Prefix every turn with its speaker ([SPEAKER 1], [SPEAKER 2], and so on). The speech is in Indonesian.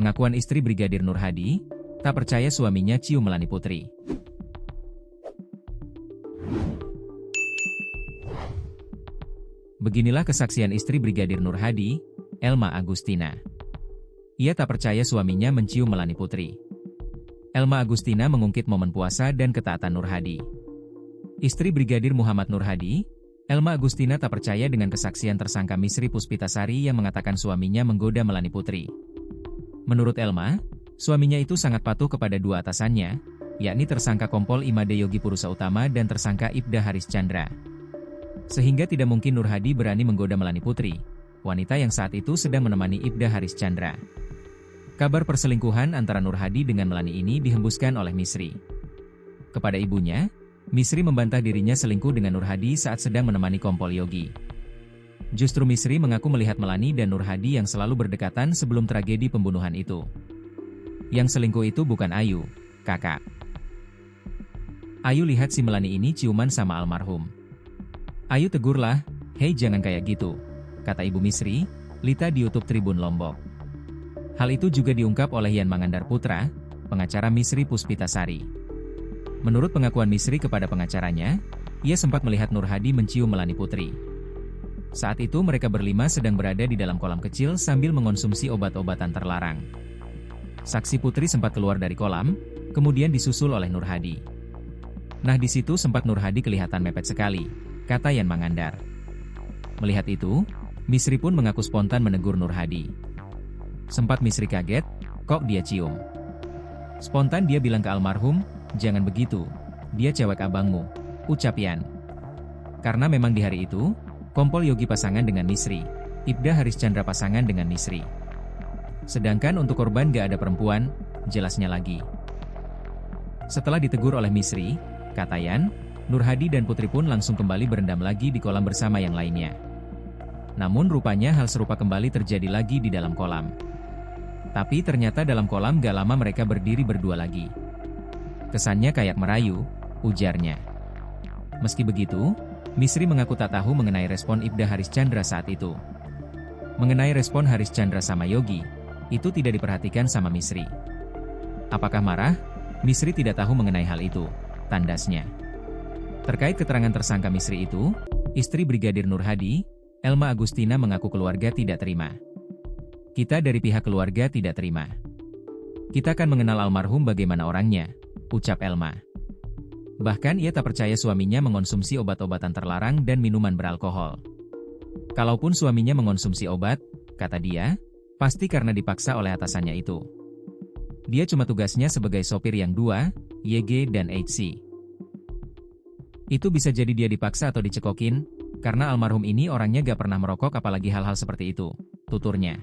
[SPEAKER 1] Pengakuan istri Brigadir Nur Hadi, tak percaya suaminya cium Melani Putri. Beginilah kesaksian istri Brigadir Nur Hadi, Elma Agustina. Ia tak percaya suaminya mencium Melani Putri. Elma Agustina mengungkit momen puasa dan ketaatan Nur Hadi. Istri Brigadir Muhammad Nur Hadi, Elma Agustina tak percaya dengan kesaksian tersangka Misri Puspitasari yang mengatakan suaminya menggoda Melani Putri. Menurut Elma, suaminya itu sangat patuh kepada dua atasannya, yakni tersangka Kompol Imade Yogi Purusa Utama dan tersangka Ibda Haris Chandra. Sehingga tidak mungkin Nur Hadi berani menggoda Melani Putri, wanita yang saat itu sedang menemani Ibda Haris Chandra. Kabar perselingkuhan antara Nur Hadi dengan Melani ini dihembuskan oleh Misri. Kepada ibunya, Misri membantah dirinya selingkuh dengan Nur Hadi saat sedang menemani Kompol Yogi. Justru Misri mengaku melihat Melani dan Nur Hadi yang selalu berdekatan sebelum tragedi pembunuhan itu. Yang selingkuh itu bukan Ayu, kakak. Ayu lihat si Melani ini ciuman sama almarhum. Ayu tegurlah, "Hei jangan kayak gitu," kata ibu Misri, Lita di YouTube Tribun Lombok. Hal itu juga diungkap oleh Yan Mangandar Putra, pengacara Misri Puspitasari. Menurut pengakuan Misri kepada pengacaranya, ia sempat melihat Nur Hadi mencium Melani Putri. Saat itu mereka berlima sedang berada di dalam kolam kecil sambil mengonsumsi obat-obatan terlarang. Saksi Putri sempat keluar dari kolam, kemudian disusul oleh Nur Hadi. Nah di situ sempat Nur Hadi kelihatan mepet sekali, kata Yan Mangandar. Melihat itu, Misri pun mengaku spontan menegur Nur Hadi. Sempat Misri kaget, kok dia cium? Spontan dia bilang ke almarhum, "Jangan begitu, dia cewek abangmu," ucap Yan. Karena memang di hari itu, Kompol Yogi pasangan dengan Misri, Ibda Haris Chandra pasangan dengan Misri. Sedangkan untuk korban gak ada perempuan, jelasnya lagi. Setelah ditegur oleh Misri, kata Yan, Nur Hadi dan Putri pun langsung kembali berendam lagi di kolam bersama yang lainnya. Namun rupanya hal serupa kembali terjadi lagi di dalam kolam. Tapi ternyata dalam kolam gak lama mereka berdiri berdua lagi. Kesannya kayak merayu, ujarnya. Meski begitu, Misri mengaku tak tahu mengenai respon Ibda Haris Chandra saat itu. Mengenai respon Haris Chandra sama Yogi, itu tidak diperhatikan sama Misri. Apakah marah? Misri tidak tahu mengenai hal itu, tandasnya. Terkait keterangan tersangka Misri itu, istri Brigadir Nur Hadi, Elma Agustina mengaku keluarga tidak terima. Kita dari pihak keluarga tidak terima. Kita akan mengenal almarhum bagaimana orangnya, ucap Elma. Bahkan ia tak percaya suaminya mengonsumsi obat-obatan terlarang dan minuman beralkohol. Kalaupun suaminya mengonsumsi obat, kata dia, pasti karena dipaksa oleh atasannya itu. Dia cuma tugasnya sebagai sopir yang dua, YG dan HC. Itu bisa jadi dia dipaksa atau dicekokin, karena almarhum ini orangnya gak pernah merokok apalagi hal-hal seperti itu, tuturnya.